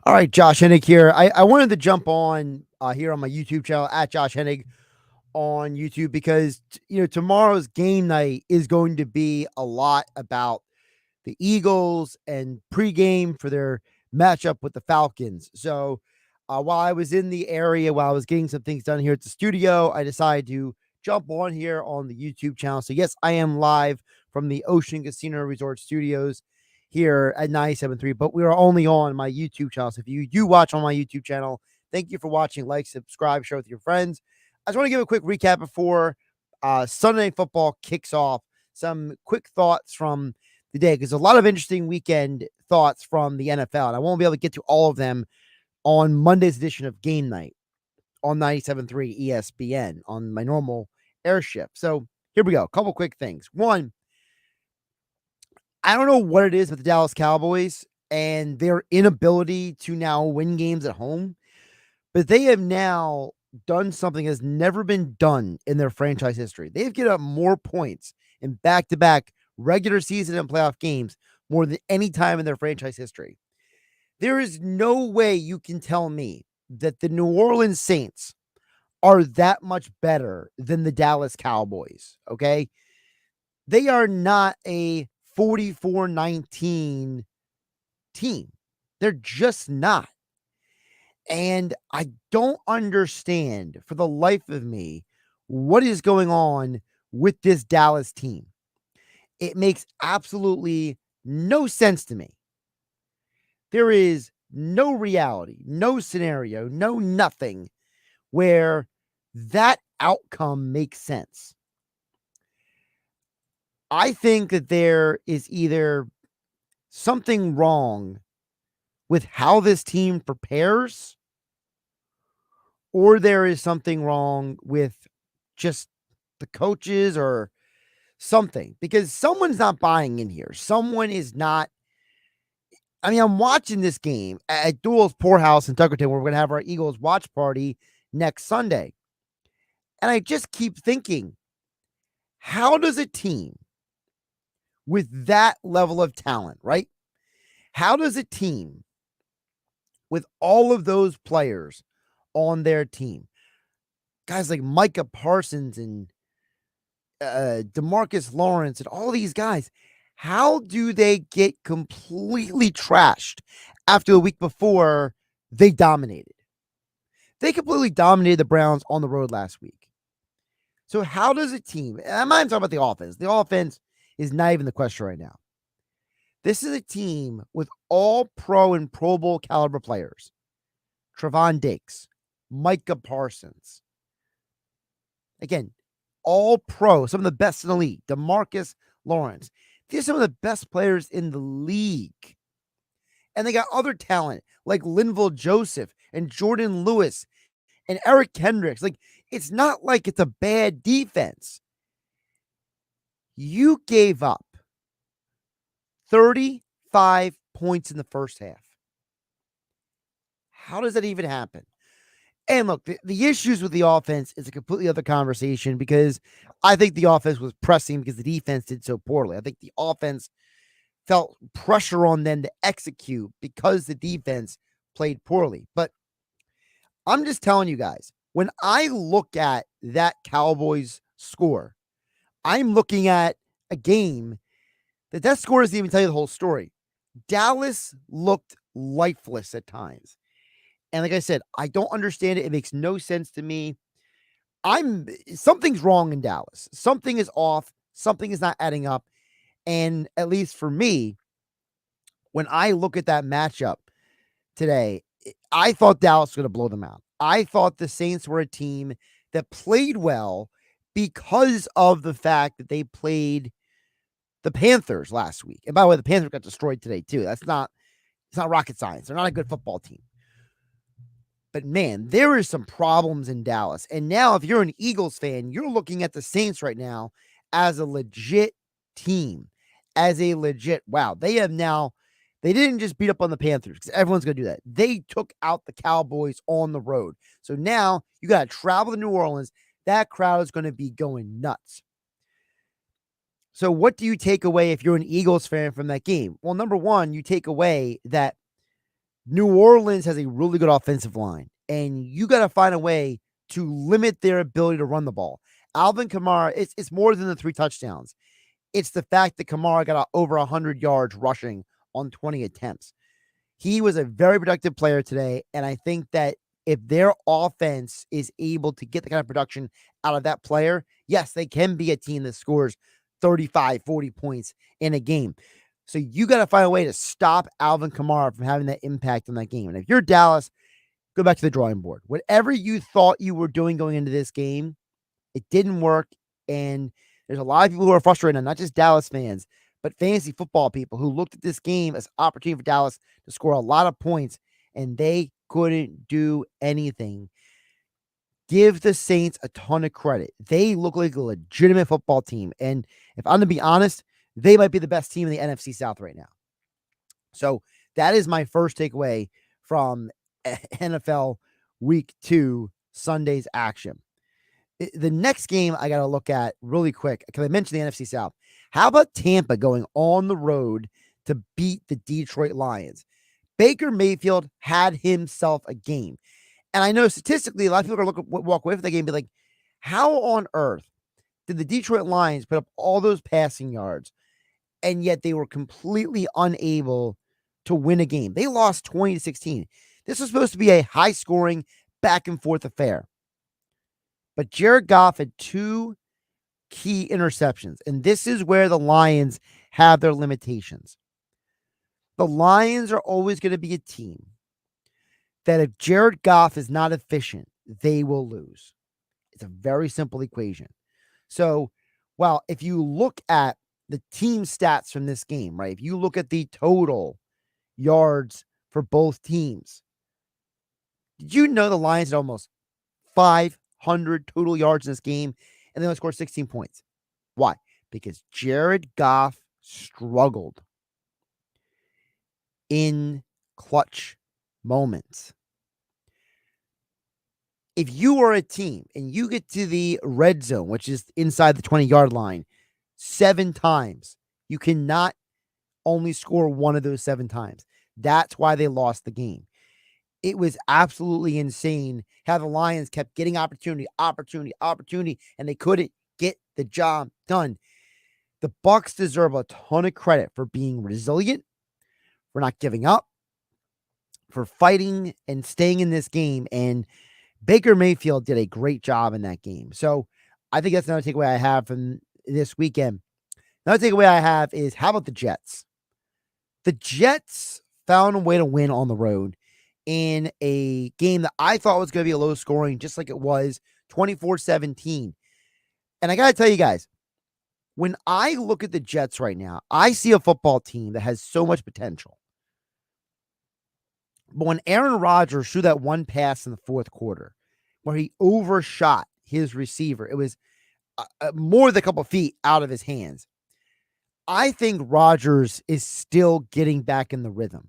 All right, Josh Hennig here. I wanted to jump on here on my YouTube channel at Josh Hennig on YouTube because tomorrow's game night is going to be a lot about the Eagles and pregame for their matchup with the Falcons. So while I was in the area, while I was getting some things done here at the studio, I decided to jump on here on the YouTube channel. So yes, I am live from the Ocean Casino Resort Studios here at 97.3, but we are only on my YouTube channel. So if you do watch on my YouTube channel, thank you for watching. Like, subscribe, share with your friends. I just want to give a quick recap before Sunday Night Football kicks off. Some quick thoughts from the day because a lot of interesting weekend thoughts from the NFL, and I won't be able to get to all of them on Monday's edition of Game Night on 97.3 ESPN on my normal air shift. So here we go. A couple quick things. One, I don't know what it is with the Dallas Cowboys and their inability to now win games at home, but they have now done something that's never been done in their franchise history. They've given up more points in back-to-back regular season and playoff games more than any time in their franchise history. There is no way you can tell me that the New Orleans Saints are that much better than the Dallas Cowboys, okay? They are not a 44-19 team. They're just not. And I don't understand for the life of me what is going on with this Dallas team. It makes absolutely no sense to me. There is no reality, no scenario, no nothing where that outcome makes sense. I think that there is either something wrong with how this team prepares, or there is something wrong with just the coaches or something, because someone's not buying in here. Someone is not. I mean, I'm watching this game at Duel's Poorhouse in Tuckerton, where we're going to have our Eagles watch party next Sunday. And I just keep thinking, how does a team with that level of talent, right? How does a team with all of those players on their team, guys like Micah Parsons and DeMarcus Lawrence and all these guys, how do they get completely trashed after a week before they dominated? They completely dominated the Browns on the road last week. So how does a team, and I'm not even talking about the offense. The offense is not even the question right now. This is a team with all pro and Pro Bowl caliber players. Trevon Diggs, Micah Parsons. Again, all pro, some of the best in the league. DeMarcus Lawrence. These are some of the best players in the league. And they got other talent like Linval Joseph and Jordan Lewis and Eric Kendricks. Like, it's not like it's a bad defense. You gave up 35 points in the first half. How does that even happen? And look, the issues with the offense is a completely other conversation, because I think the offense was pressing because the defense did so poorly. I think the offense felt pressure on them to execute because the defense played poorly. But I'm just telling you guys, when I look at that Cowboys score, I'm looking at a game that score doesn't even tell you the whole story. Dallas looked lifeless at times. And like I said, I don't understand it. It makes no sense to me. Something's wrong in Dallas. Something is off. Something is not adding up. And at least for me, when I look at that matchup today, I thought Dallas was going to blow them out. I thought the Saints were a team that played well because of the fact that they played the Panthers last week. And by the way, the Panthers got destroyed today too. It's not rocket science. They're not a good football team. But man, there is some problems in Dallas. And now if you're an Eagles fan, you're looking at the Saints right now as a legit team, as a legit, wow, they didn't just beat up on the Panthers because everyone's going to do that. They took out the Cowboys on the road. So now you got to travel to New Orleans. That crowd is going to be going nuts. So what do you take away if you're an Eagles fan from that game? Well, number one, you take away that New Orleans has a really good offensive line, and you got to find a way to limit their ability to run the ball. Alvin Kamara, it's more than the 3 touchdowns. It's the fact that Kamara got over 100 yards rushing on 20 attempts. He was a very productive player today, and I think that if their offense is able to get the kind of production out of that player, yes, they can be a team that scores 35, 40 points in a game. So you got to find a way to stop Alvin Kamara from having that impact on that game. And if you're Dallas, go back to the drawing board. Whatever you thought you were doing going into this game, it didn't work. And there's a lot of people who are frustrated, not just Dallas fans, but fantasy football people who looked at this game as an opportunity for Dallas to score a lot of points, and they couldn't do anything. Give the Saints a ton of credit. They look like a legitimate football team. And if I'm to be honest, they might be the best team in the NFC South right now. So that is my first takeaway from NFL Week 2 Sunday's action. The next game I got to look at really quick, because I mentioned the NFC South. How about Tampa going on the road to beat the Detroit Lions? Baker Mayfield had himself a game. And I know statistically, a lot of people are going to walk away from the game and be like, how on earth did the Detroit Lions put up all those passing yards, and yet they were completely unable to win a game? They lost 20-16. This was supposed to be a high-scoring, back-and-forth affair. But Jared Goff had 2 key interceptions, and this is where the Lions have their limitations. The Lions are always going to be a team that if Jared Goff is not efficient, they will lose. It's a very simple equation. So, well, if you look at the team stats from this game, right? If you look at the total yards for both teams, did you know the Lions had almost 500 total yards in this game, and they only scored 16 points? Why? Because Jared Goff struggled in clutch moments. If you are a team and you get to the red zone, which is inside the 20-yard line, 7 times, you cannot only score one of those 7 times. That's why they lost the game. It was absolutely insane how the Lions kept getting opportunity, and they couldn't get the job done. The Bucs deserve a ton of credit for being resilient, for not giving up, for fighting and staying in this game. And Baker Mayfield did a great job in that game. So I think that's another takeaway I have from this weekend. Another takeaway I have is, how about the Jets? The Jets found a way to win on the road in a game that I thought was going to be a low scoring, just like it was, 24-17. And I got to tell you guys, when I look at the Jets right now, I see a football team that has so much potential. But when Aaron Rodgers threw that one pass in the fourth quarter where he overshot his receiver, it was more than a couple feet out of his hands. I think Rodgers is still getting back in the rhythm.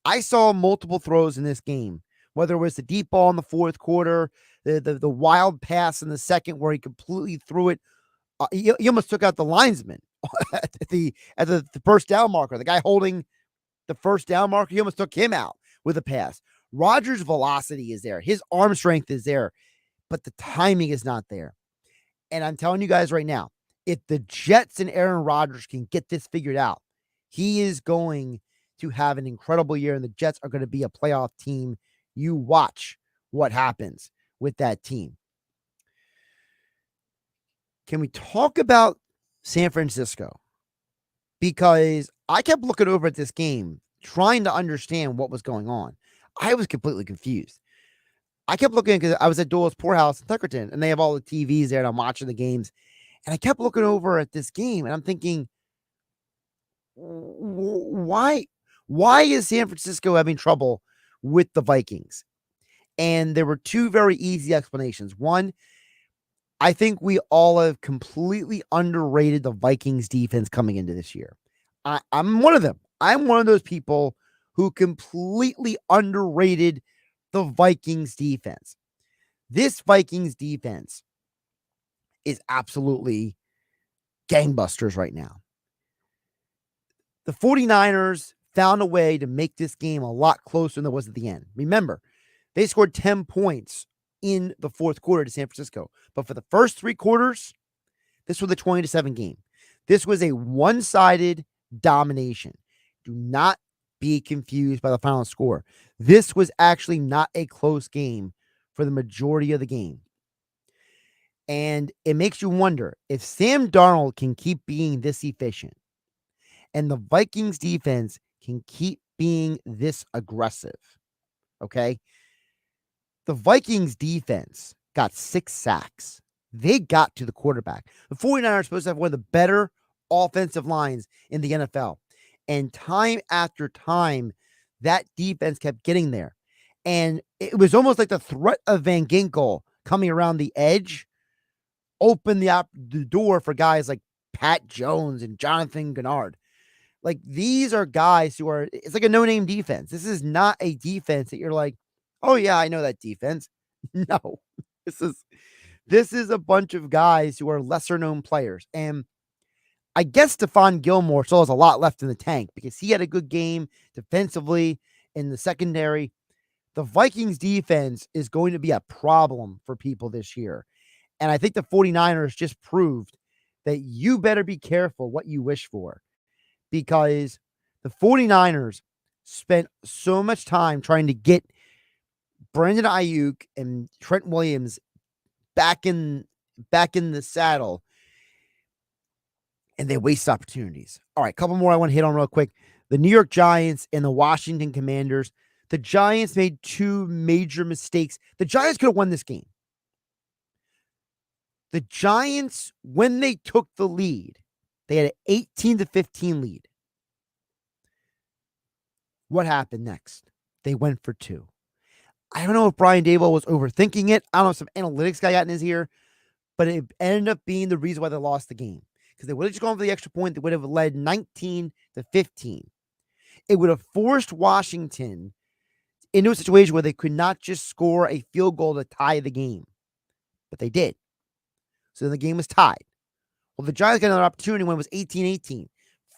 I saw multiple throws in this game, whether it was the deep ball in the fourth quarter, the wild pass in the second where he completely threw it. He almost took out the linesman at the first down marker. The guy holding the first down marker, he almost took him out with a pass. Rodgers' velocity is there. His arm strength is there, but the timing is not there. And I'm telling you guys right now, if the Jets and Aaron Rodgers can get this figured out, he is going to have an incredible year, and the Jets are going to be a playoff team. You watch what happens with that team. Can we talk about San Francisco? Because I kept looking over at this game, trying to understand what was going on. I was completely confused. I kept looking, because I was at Dole's Poorhouse in Tuckerton, and they have all the TVs there, and I'm watching the games. And I kept looking over at this game, and I'm thinking, why is San Francisco having trouble with the Vikings? And there were 2 very easy explanations. One, I think we all have completely underrated the Vikings defense coming into this year. I'm one of them. I'm one of those people who completely underrated the Vikings defense. This Vikings defense is absolutely gangbusters right now. The 49ers found a way to make this game a lot closer than it was at the end. Remember, they scored 10 points in the fourth quarter to San Francisco. But for the first three quarters, this was a 20-7 game. This was a one-sided domination. Do not be confused by the final score. This was actually not a close game for the majority of the game. And it makes you wonder if Sam Darnold can keep being this efficient and the Vikings defense can keep being this aggressive. Okay. The Vikings defense got 6 sacks. They got to the quarterback. The 49ers are supposed to have one of the better offensive lines in the NFL. And time after time, that defense kept getting there. And it was almost like the threat of Van Ginkel coming around the edge opened the door for guys like Pat Jones and Jonathan Gennard. Like, these are guys who are, it's like a no-name defense. This is not a defense that you're like, oh yeah, I know that defense. No, this is a bunch of guys who are lesser known players. And I guess Stephon Gilmore still has a lot left in the tank because he had a good game defensively in the secondary. The Vikings defense is going to be a problem for people this year. And I think the 49ers just proved that you better be careful what you wish for, because the 49ers spent so much time trying to get Brandon Ayuk and Trent Williams back in the saddle, and they waste opportunities. All right, a couple more I want to hit on real quick. The New York Giants and the Washington Commanders. The Giants made 2 major mistakes. The Giants could have won this game. The Giants, when they took the lead, they had an 18-15 lead. What happened next? They went for 2. I don't know if Brian Daboll was overthinking it. I don't know if some analytics guy got in his ear, but it ended up being the reason why they lost the game. Because they would have just gone for the extra point, they would have led 19-15. It would have forced Washington into a situation where they could not just score a field goal to tie the game. But they did. So the game was tied. Well, the Giants got another opportunity when it was 18-18.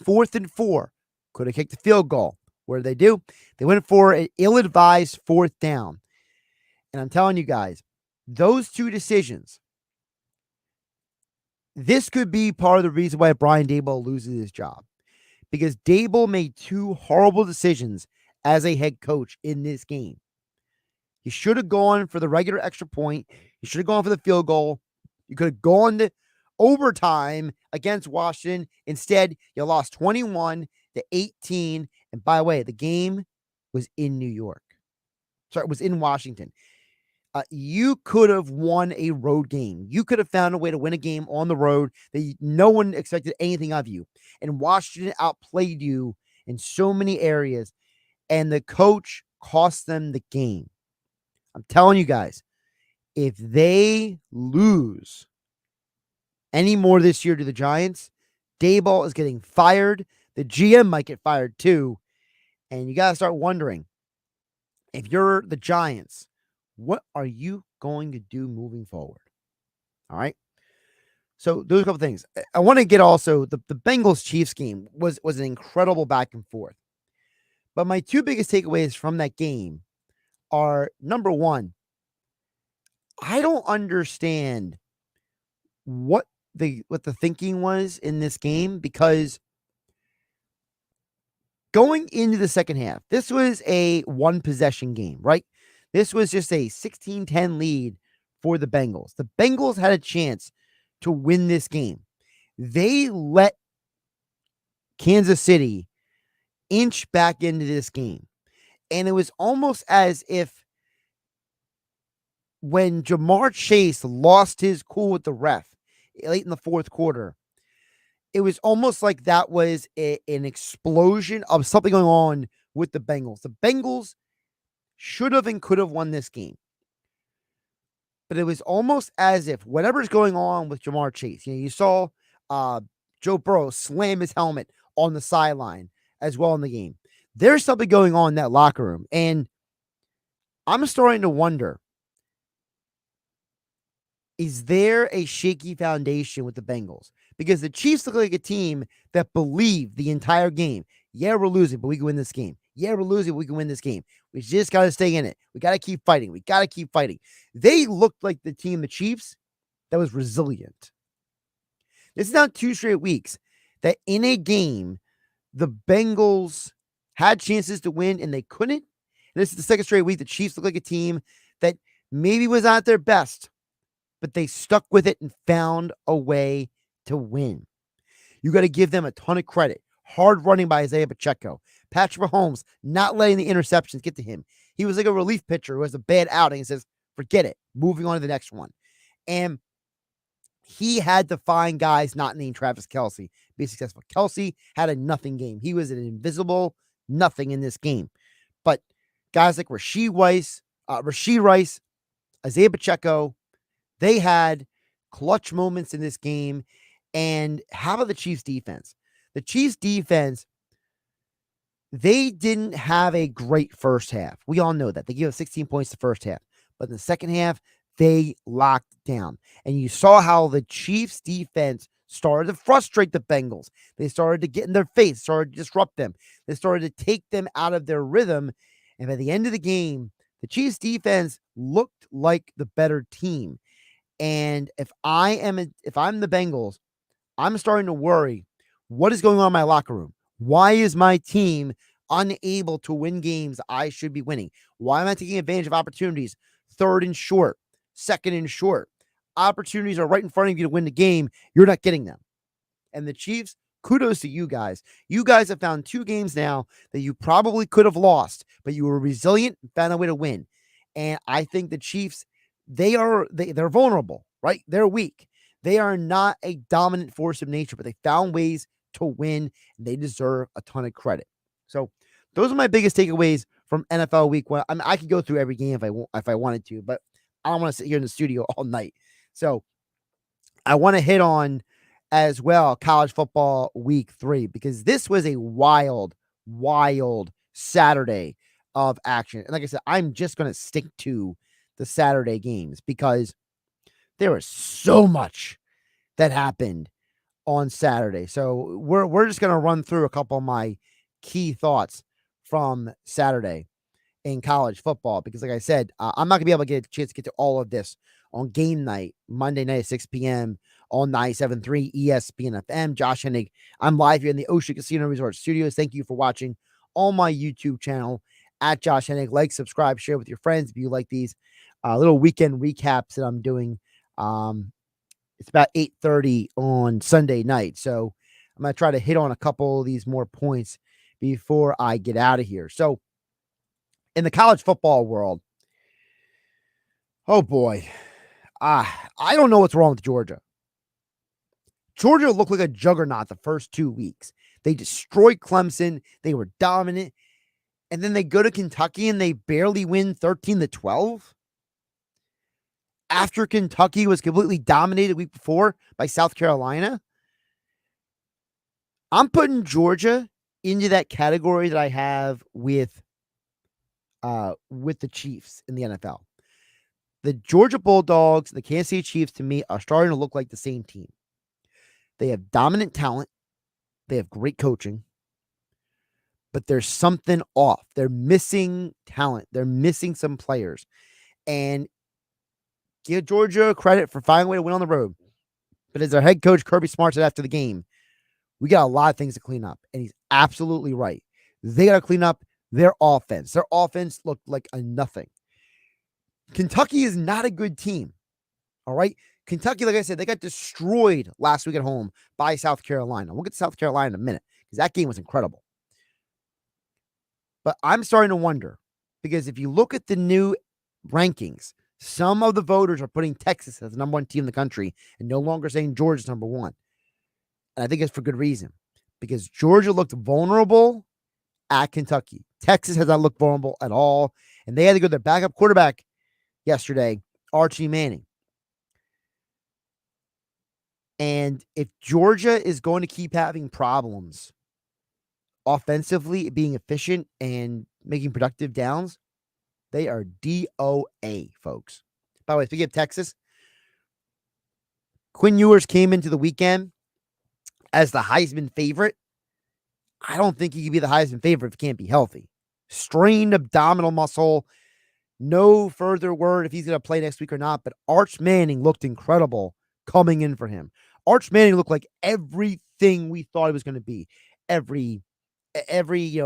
4th and 4. Could have kicked the field goal. What did they do? They went for an ill-advised 4th down. And I'm telling you guys, those 2 decisions, this could be part of the reason why Brian Daboll loses his job. Because Daboll made 2 horrible decisions as a head coach in this game. He should have gone for the regular extra point. He should have gone for the field goal. You could have gone to overtime against Washington. Instead, you lost 21-18. And by the way, the game was in New York. Sorry, it was in Washington. You could have won a road game. You could have found a way to win a game on the road that no one expected anything of you. And Washington outplayed you in so many areas. And the coach cost them the game. I'm telling you guys, if they lose any more this year to the Giants, Daboll is getting fired. The GM might get fired too. And you got to start wondering, if you're the Giants, what are you going to do moving forward? All right. So those are a couple things. I want to get also the Bengals-Chiefs game was an incredible back and forth. But my 2 biggest takeaways from that game are, number one, I don't understand what the thinking was in this game, because going into the second half, this was a 1-possession game, right? This was just a 16-10 lead for the Bengals. The Bengals had a chance to win this game. They let Kansas City inch back into this game. And it was almost as if when Jamar Chase lost his cool with the ref late in the fourth quarter, it was almost like that was an explosion of something going on with the Bengals. The Bengals should have and could have won this game. But it was almost as if whatever's going on with Jamar Chase, you saw Joe Burrow slam his helmet on the sideline as well in the game. There's something going on in that locker room. And I'm starting to wonder, is there a shaky foundation with the Bengals? Because the Chiefs look like a team that believed the entire game. Yeah, we're losing, but we can win this game. Yeah, we're losing, but we can win this game. We just got to stay in it. We got to keep fighting. We got to keep fighting. They looked like the team, the Chiefs, that was resilient. This is not 2 straight weeks that in a game, the Bengals had chances to win and they couldn't. And this is the second straight week the Chiefs look like a team that maybe was not their best, but they stuck with it and found a way to win. You got to give them a ton of credit. Hard running by Isaiah Pacheco. Patrick Mahomes not letting the interceptions get to him. He was like a relief pitcher who has a bad outing and says, forget it, moving on to the next one. And he had to find guys not named Travis Kelce be successful. Kelce had a nothing game. He was an invisible nothing in this game. But guys like Rashee Rice, Isaiah Pacheco, they had clutch moments in this game. And how about the Chiefs defense? The Chiefs defense, they didn't have a great first half. We all know that. They gave up 16 points the first half. But in the second half, they locked down. And you saw how the Chiefs defense started to frustrate the Bengals. They started to get in their face, started to disrupt them. They started to take them out of their rhythm. And by the end of the game, the Chiefs defense looked like the better team. And if I'm the Bengals, I'm starting to worry, what is going on in my locker room? Why is my team unable to win games I should be winning? Why am I taking advantage of opportunities? Third and short, second and short. Opportunities are right in front of you to win the game. You're not getting them. And the Chiefs, kudos to you guys. You guys have found 2 games now that you probably could have lost, but you were resilient and found a way to win. And I think the Chiefs, they're vulnerable, right? They're weak. They are not a dominant force of nature, but they found ways to win, and they deserve a ton of credit. So those are my biggest takeaways from NFL Week 1. I mean, I could go through every game if I wanted to, but I don't want to sit here in the studio all night. So I want to hit on as well college football Week 3 because this was a wild Saturday of action. And like I said, I'm just going to stick to the Saturday games because there was so much that happened on Saturday. So we're just going to run through a couple of my key thoughts from Saturday in college football because like I said, I'm not going to be able to get a chance to get to all of this on game night, Monday night at 6 p.m. on 97.3 ESPN FM. Josh Hennig. I'm live here in the Ocean Casino Resort Studios. Thank you for watching on my YouTube channel at Josh Hennig. Like, subscribe, share with your friends if you like these little weekend recaps that I'm doing. It's about 8:30 on Sunday night. So I'm going to try to hit on a couple of these more points before I get out of here. So in the college football world, oh boy, I don't know what's wrong with Georgia. Georgia looked like a juggernaut the first 2 weeks. They destroyed Clemson. They were dominant. And then they go to Kentucky and they barely win 13-12. After Kentucky was completely dominated week before by South Carolina. I'm putting Georgia into that category that I have with the Chiefs in the NFL. The Georgia Bulldogs and the Kansas City Chiefs, to me, are starting to look like the same team. They have dominant talent. They have great coaching. But there's something off. They're missing talent. They're missing some players. And give Georgia credit for finding a way to win on the road. But as their head coach, Kirby Smart, said after the game, we got a lot of things to clean up. And he's absolutely right. They got to clean up their offense. Their offense looked like a nothing. Kentucky is not a good team. All right. Kentucky, like I said, they got destroyed last week at home by South Carolina. We'll get to South Carolina in a minute because that game was incredible. But I'm starting to wonder because if you look at the new rankings, some of the voters are putting Texas as the number 1 team in the country and no longer saying Georgia's number 1. And I think it's for good reason because Georgia looked vulnerable at Kentucky. Texas has not looked vulnerable at all. And they had to go to their backup quarterback yesterday, Archie Manning. And if Georgia is going to keep having problems offensively, being efficient and making productive downs, they are DOA, folks. By the way, speaking of Texas, Quinn Ewers came into the weekend as the Heisman favorite. I don't think he could be the Heisman favorite if he can't be healthy. Strained abdominal muscle. No further word if he's going to play next week or not, but Arch Manning looked incredible coming in for him. Arch Manning looked like everything we thought he was going to be. Every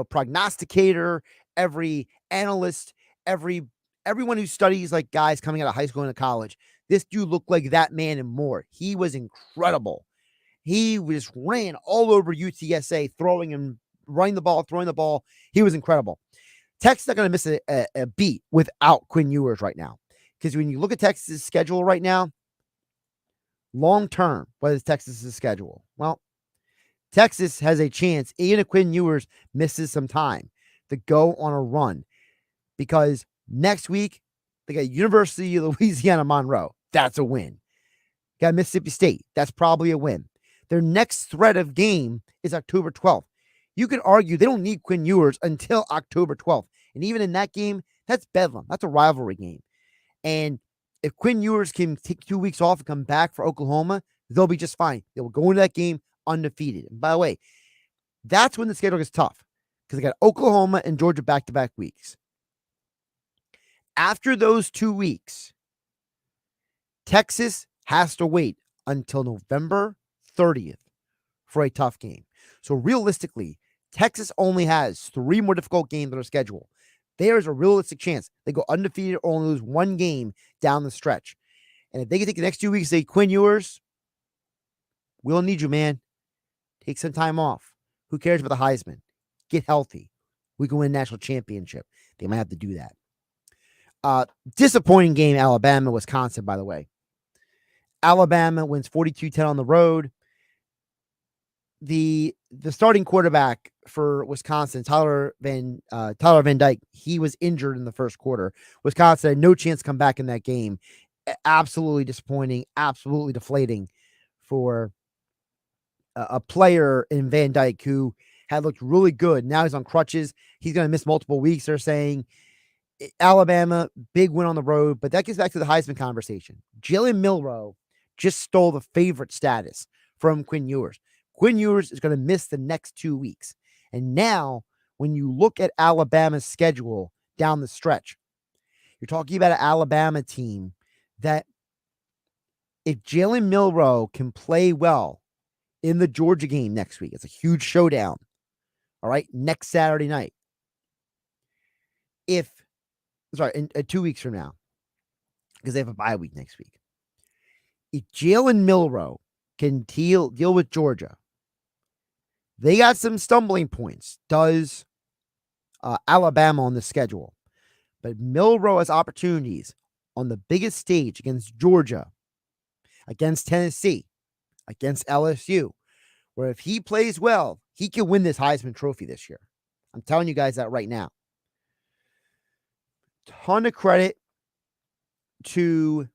prognosticator, every analyst, everyone who studies like guys coming out of high school and college. This dude looked like that man and more. He was incredible. He just ran all over UTSA, throwing and running the ball, throwing the ball. He was incredible. Texas not going to miss a beat without Quinn Ewers right now. Because when you look at Texas' schedule right now, long term, what is Texas' schedule? Well, Texas has a chance, even if Quinn Ewers misses some time, to go on a run. Because next week, they got University of Louisiana Monroe. That's a win. Got Mississippi State. That's probably a win. Their next threat of game is October 12th. You could argue they don't need Quinn Ewers until October 12th. And even in that game, that's bedlam. That's a rivalry game. And if Quinn Ewers can take 2 weeks off and come back for Oklahoma, they'll be just fine. They will go into that game undefeated. And by the way, that's when the schedule gets tough because they got Oklahoma and Georgia back-to-back weeks. After those 2 weeks, Texas has to wait until November 30th for a tough game. So realistically, Texas only has 3 more difficult games on their schedule. There's a realistic chance they go undefeated or only lose 1 game down the stretch. And if they can take the next 2 weeks, say, Quinn Ewers, we'll need you, man. Take some time off. Who cares about the Heisman? Get healthy. We can win a national championship. They might have to do that. Disappointing game, Alabama, Wisconsin, by the way. Alabama wins 42-10 on the road. The starting quarterback for Wisconsin, Tyler Van Dyke, he was injured in the first quarter. Wisconsin had no chance to come back in that game. Absolutely disappointing, absolutely deflating for a player in Van Dyke who had looked really good. Now he's on crutches. He's going to miss multiple weeks, they're saying. Alabama, big win on the road, but that gets back to the Heisman conversation. Jalen Milroe just stole the favorite status from Quinn Ewers. Quinn Ewers is going to miss the next 2 weeks. And now, when you look at Alabama's schedule down the stretch, you're talking about an Alabama team that if Jalen Milroe can play well in the Georgia game next week, it's a huge showdown. All right, next Saturday night. In 2 weeks from now, because they have a bye week next week. If Jalen Milroe can deal with Georgia, they got some stumbling points. Does Alabama on the schedule, but Milroe has opportunities on the biggest stage against Georgia, against Tennessee, against LSU, where if he plays well, he can win this Heisman Trophy this year. I'm telling you guys that right now. Ton of credit to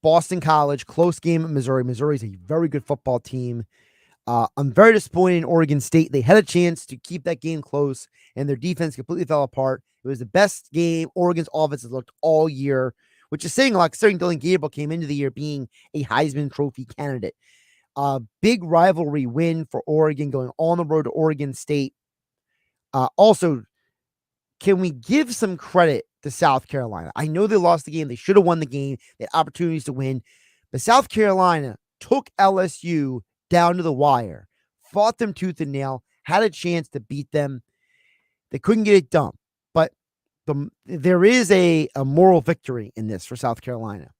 Boston College, close game at Missouri. Missouri's a very good football team. I'm very disappointed in Oregon State. They had a chance to keep that game close, and their defense completely fell apart. It was the best game Oregon's offense has looked all year, which is saying a lot, considering Dylan Gabriel came into the year being a Heisman Trophy candidate. Big rivalry win for Oregon going on the road to Oregon State. Also, can we give some credit to South Carolina? I know they lost the game. They should have won the game. They had opportunities to win. But South Carolina took LSU down to the wire, fought them tooth and nail, had a chance to beat them. They couldn't get it done. But there is a moral victory in this for South Carolina.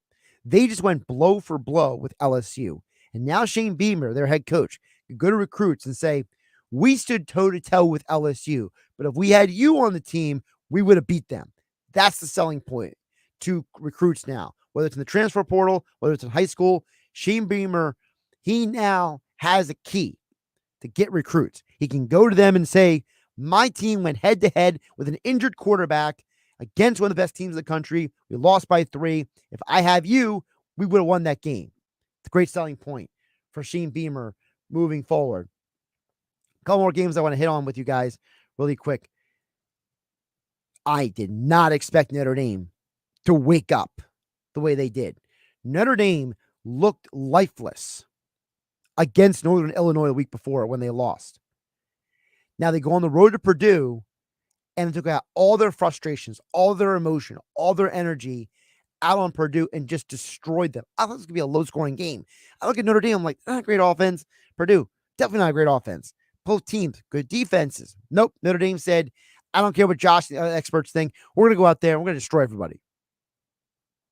They just went blow for blow with LSU. And now Shane Beamer, their head coach, can go to recruits and say, we stood toe-to-toe with LSU, but if we had you on the team, we would have beat them. That's the selling point to recruits now, whether it's in the transfer portal, whether it's in high school. Shane Beamer, he now has a key to get recruits. He can go to them and say, my team went head-to-head with an injured quarterback against one of the best teams in the country. We lost by 3. If I have you, we would have won that game. It's a great selling point for Shane Beamer moving forward. A couple more games I want to hit on with you guys really quick. I did not expect Notre Dame to wake up the way they did. Notre Dame looked lifeless against Northern Illinois the week before when they lost. Now they go on the road to Purdue and they took out all their frustrations, all their emotion, all their energy out on Purdue and just destroyed them. I thought this was going to be a low-scoring game. I look at Notre Dame, I'm like, not a great offense. Purdue, definitely not a great offense. Both teams, good defenses. Nope. Notre Dame said, I don't care what Josh, the experts think. We're going to go out there and we're going to destroy everybody.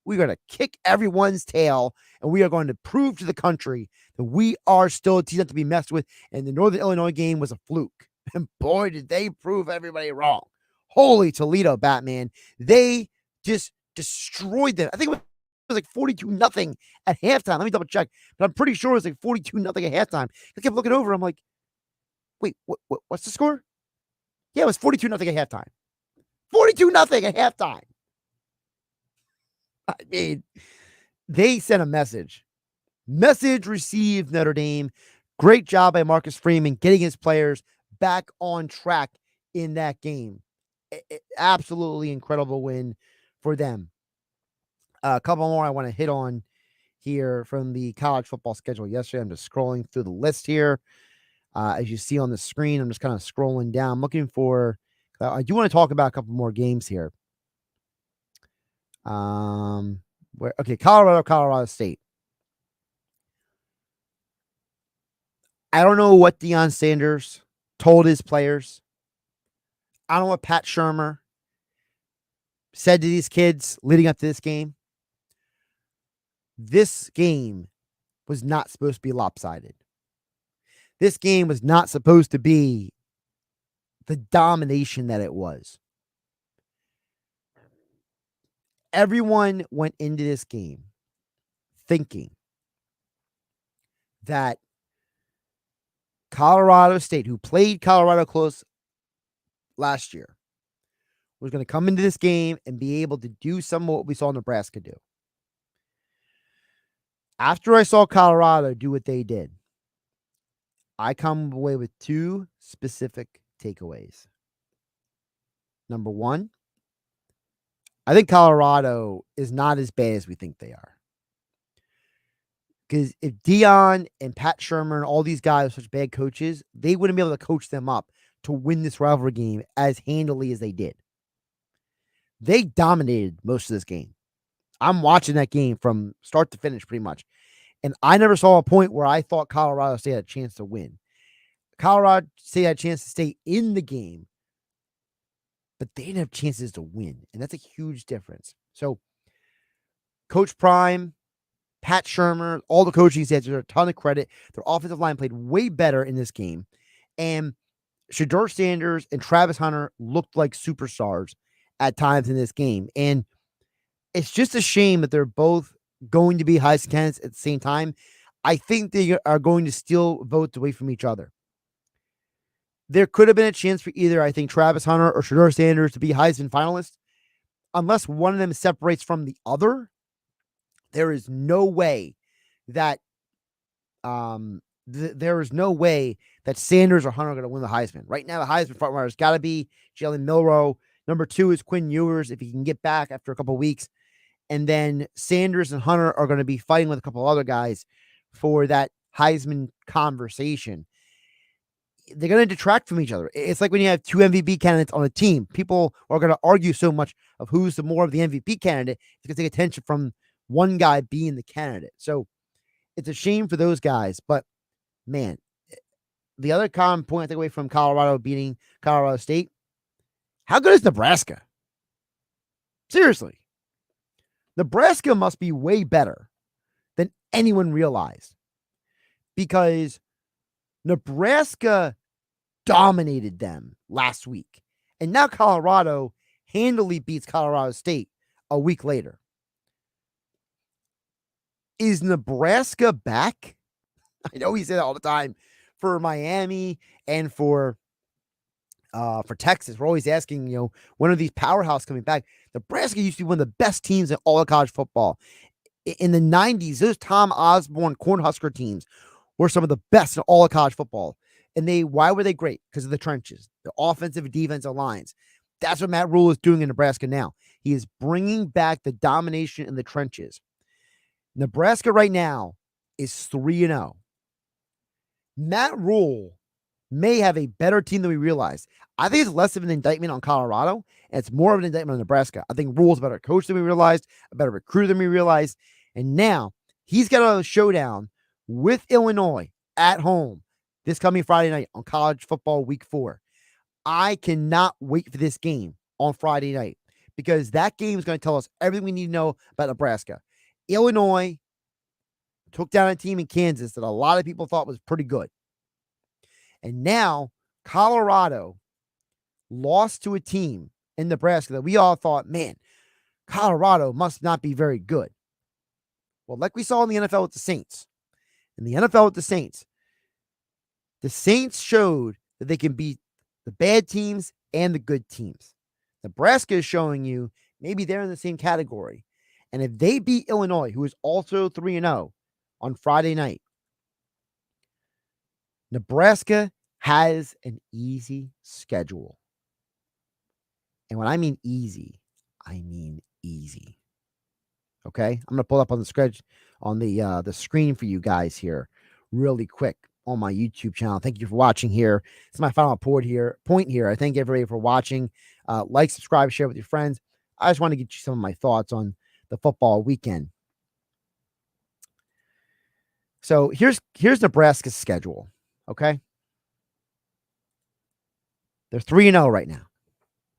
We're going to kick everyone's tail, and we are going to prove to the country that we are still a team not to be messed with. And the Northern Illinois game was a fluke. And boy, did they prove everybody wrong. Holy Toledo, Batman. They just destroyed them. I think it was like 42-0 at halftime. Let me double check. But I'm pretty sure it was like 42-0 at halftime. I kept looking over. I'm like, wait, what's the score? Yeah, it was 42-0 at halftime. 42-0 at halftime. I mean, they sent a message. Message received, Notre Dame. Great job by Marcus Freeman getting his players back on track in that game. Absolutely incredible win for them. A couple more I want to hit on here from the college football schedule yesterday. I'm just scrolling through the list here. As you see on the screen, I'm just kind of scrolling down. I'm looking for, I do want to talk about a couple more games here. Colorado State. I don't know what Deion Sanders told his players. I don't know what Pat Shurmur said to these kids leading up to this game. This game was not supposed to be lopsided. This game was not supposed to be the domination that it was. Everyone went into this game thinking that Colorado State, who played Colorado close last year, was going to come into this game and be able to do some of what we saw Nebraska do. After I saw Colorado do what they did, I come away with two specific takeaways. Number one, I think Colorado is not as bad as we think they are. Because if Deion and Pat Shurmur and all these guys are such bad coaches, they wouldn't be able to coach them up to win this rivalry game as handily as they did. They dominated most of this game. I'm watching that game from start to finish pretty much. And I never saw a point where I thought Colorado State had a chance to win. Colorado State had a chance to stay in the game, but they didn't have chances to win. And that's a huge difference. So Coach Prime, Pat Shurmur, all the coaching staff deserve a ton of credit. Their offensive line played way better in this game. And Shedeur Sanders and Travis Hunter looked like superstars at times in this game. And it's just a shame that they're both going to be Heisman candidates at the same time. I think they are going to steal votes away from each other. There could have been a chance for either, I think, Travis Hunter or Shedeur Sanders to be Heisman finalists. Unless one of them separates from the other, there is no way that there is no way that Sanders or Hunter are going to win the Heisman. Right now, the Heisman front runner has got to be Jalen Milroe. Number 2 is Quinn Ewers if he can get back after a couple of weeks. And then Sanders and Hunter are going to be fighting with a couple other guys for that Heisman conversation. They're going to detract from each other. It's like when you have 2 MVP candidates on a team. People are going to argue so much of who's the more of the MVP candidate. It's going to take attention from one guy being the candidate. So it's a shame for those guys. But, man, the other common point I take away from Colorado beating Colorado State, how good is Nebraska? Seriously. Nebraska must be way better than anyone realized because Nebraska dominated them last week. And now Colorado handily beats Colorado State a week later. Is Nebraska back? I know we say that all the time for Miami and for Texas. We're always asking, when are these powerhouses coming back? Nebraska used to be one of the best teams in all of college football. In the 90s, those Tom Osborne Cornhusker teams were some of the best in all of college football. And why were they great? Because of the trenches, the offensive and defensive lines. That's what Matt Rule is doing in Nebraska now. He is bringing back the domination in the trenches. Nebraska right now is 3-0. Matt Rule may have a better team than we realize. I think it's less of an indictment on Colorado, and it's more of an indictment on Nebraska. I think Rule's a better coach than we realized, a better recruiter than we realized. And now he's got a showdown with Illinois at home this coming Friday night on college football week 4. I cannot wait for this game on Friday night because that game is going to tell us everything we need to know about Nebraska. Illinois took down a team in Kansas that a lot of people thought was pretty good. And now Colorado lost to a team in Nebraska that we all thought, man, Colorado must not be very good. Well, like we saw in the NFL with the Saints. In the NFL with the Saints showed that they can beat the bad teams and the good teams. Nebraska is showing you maybe they're in the same category. And if they beat Illinois, who is also 3-0 on Friday night, Nebraska has an easy schedule. And when I mean easy, I mean easy. Okay? I'm going to pull up on the the screen for you guys here really quick on my YouTube channel. Thank you for watching here. It's my final point here. I thank everybody for watching. Like, subscribe, share with your friends. I just want to get you some of my thoughts on the football weekend. So here's Nebraska's schedule. Okay. They're 3-0 right now.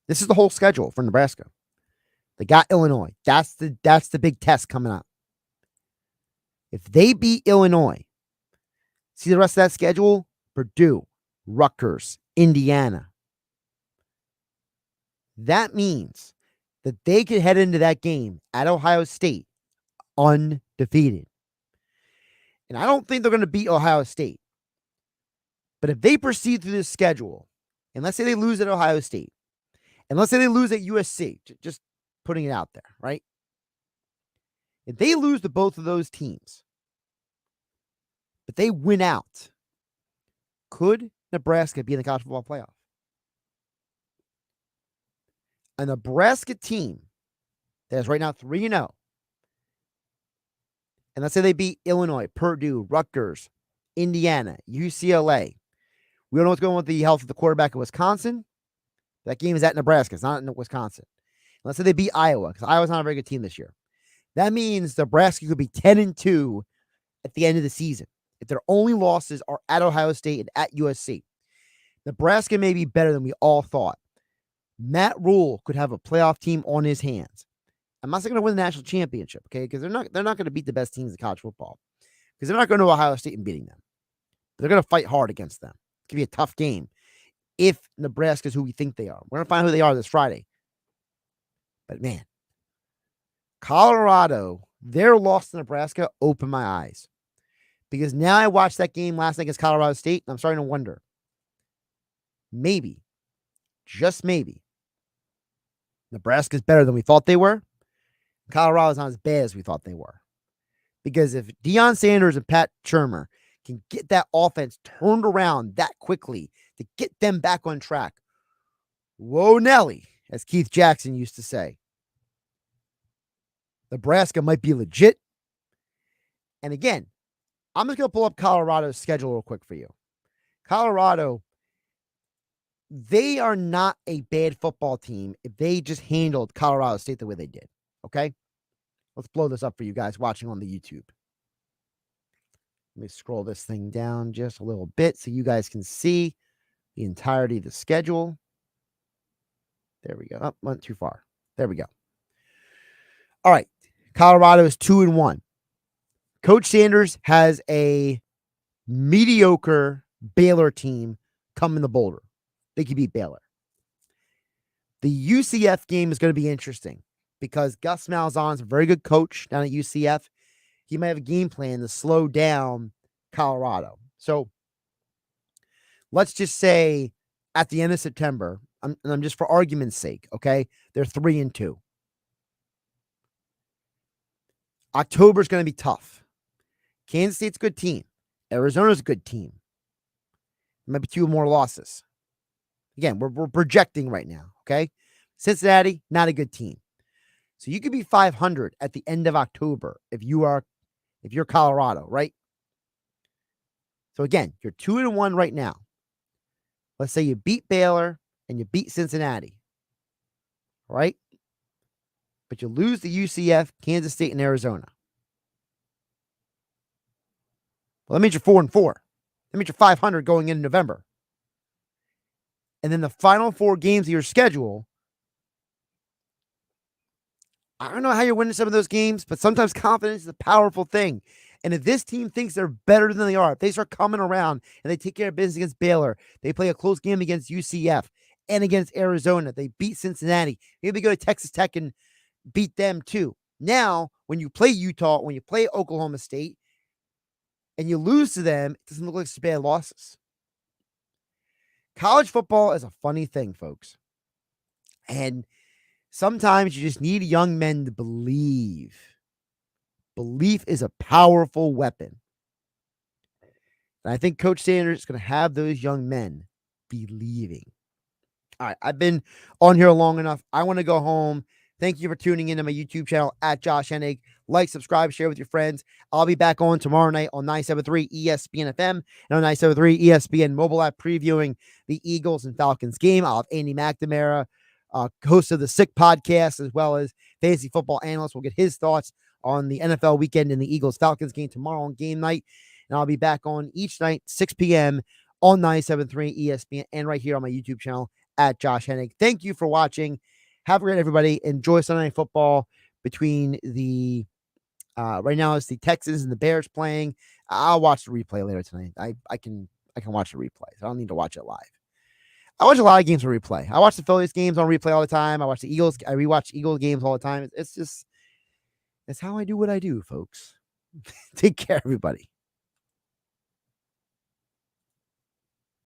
This is the whole schedule for Nebraska. They got Illinois. That's the big test coming up. If they beat Illinois, see the rest of that schedule? Purdue, Rutgers, Indiana. That means that they could head into that game at Ohio State undefeated. And I don't think they're going to beat Ohio State. But if they proceed through this schedule, and let's say they lose at Ohio State, and let's say they lose at USC, just putting it out there, right? If they lose to both of those teams, but they win out, could Nebraska be in the college football playoff? A Nebraska team that is right now 3-0, and let's say they beat Illinois, Purdue, Rutgers, Indiana, UCLA. We don't know what's going on with the health of the quarterback in Wisconsin. That game is at Nebraska. It's not in Wisconsin. Let's say they beat Iowa, because Iowa's not a very good team this year. That means Nebraska could be 10-2 at the end of the season if their only losses are at Ohio State and at USC. Nebraska may be better than we all thought. Matt Rule could have a playoff team on his hands. I'm not saying going to win the national championship, okay? Because they're not going to beat the best teams in college football. Because they're not going to Ohio State and beating them. They're going to fight hard against them. It's going to be a tough game if Nebraska is who we think they are. We're going to find out who they are this Friday. But man, Colorado, their loss to Nebraska opened my eyes. Because now I watched that game last night against Colorado State, and I'm starting to wonder. Maybe, just maybe, Nebraska's better than we thought they were. Colorado's not as bad as we thought they were. Because if Deion Sanders and Pat Shurmur can get that offense turned around that quickly to get them back on track, whoa, Nelly, as Keith Jackson used to say, Nebraska might be legit. And again, I'm just going to pull up Colorado's schedule real quick for you. Colorado, they are not a bad football team if they just handled Colorado State the way they did. Okay? Let's blow this up for you guys watching on the YouTube. Let me scroll this thing down just a little bit so you guys can see the entirety of the schedule. There we go. Oh, went too far. There we go. All right. Colorado is 2-1. Coach Sanders has a mediocre Baylor team coming to Boulder. They could beat Baylor. The UCF game is going to be interesting because Gus Malzahn's a very good coach down at UCF. He might have a game plan to slow down Colorado. So let's just say at the end of September, I'm just for argument's sake, okay? They're 3-2. October is going to be tough. Kansas State's a good team. Arizona's a good team. There might be 2 more losses. Again, we're projecting right now, okay? Cincinnati, not a good team. So you could be 500 at the end of October if you're Colorado, right? So again, you're 2-1 right now. Let's say you beat Baylor and you beat Cincinnati, right? But you lose to UCF, Kansas State, and Arizona. Well, that means you're 4-4. That means you're 500 going into November. And then the final 4 games of your schedule, I don't know how you're winning some of those games, but sometimes confidence is a powerful thing. And if this team thinks they're better than they are, if they start coming around and they take care of business against Baylor, they play a close game against UCF and against Arizona, they beat Cincinnati, maybe go to Texas Tech and beat them too. Now, when you play Utah, when you play Oklahoma State, and you lose to them, it doesn't look like such bad losses. College football is a funny thing, folks. And sometimes you just need young men to believe. Belief is a powerful weapon. And I think Coach Sanders is going to have those young men believing. All right, I've been on here long enough. I want to go home. Thank you for tuning into my YouTube channel at Josh Hennig. Like, subscribe, share with your friends. I'll be back on tomorrow night on 97.3 ESPN FM and on 97.3 ESPN mobile app previewing the Eagles and Falcons game. I'll have Andy McNamara, host of the Sick podcast, as well as fantasy football analyst. We'll get his thoughts on the NFL weekend and the Eagles-Falcons game tomorrow on game night. And I'll be back on each night, 6 p.m. on 97.3 ESPN and right here on my YouTube channel at Josh Hennig. Thank you for watching. Have a great everybody. Enjoy Sunday Night Football between the right now it's the Texans and the Bears playing. I'll watch the replay later tonight. I can watch the replay. So I don't need to watch it live. I watch a lot of games on replay. I watch the Phillies games on replay all the time. I watch the Eagles. I rewatch Eagles games all the time. It's how I do what I do, folks. Take care, everybody.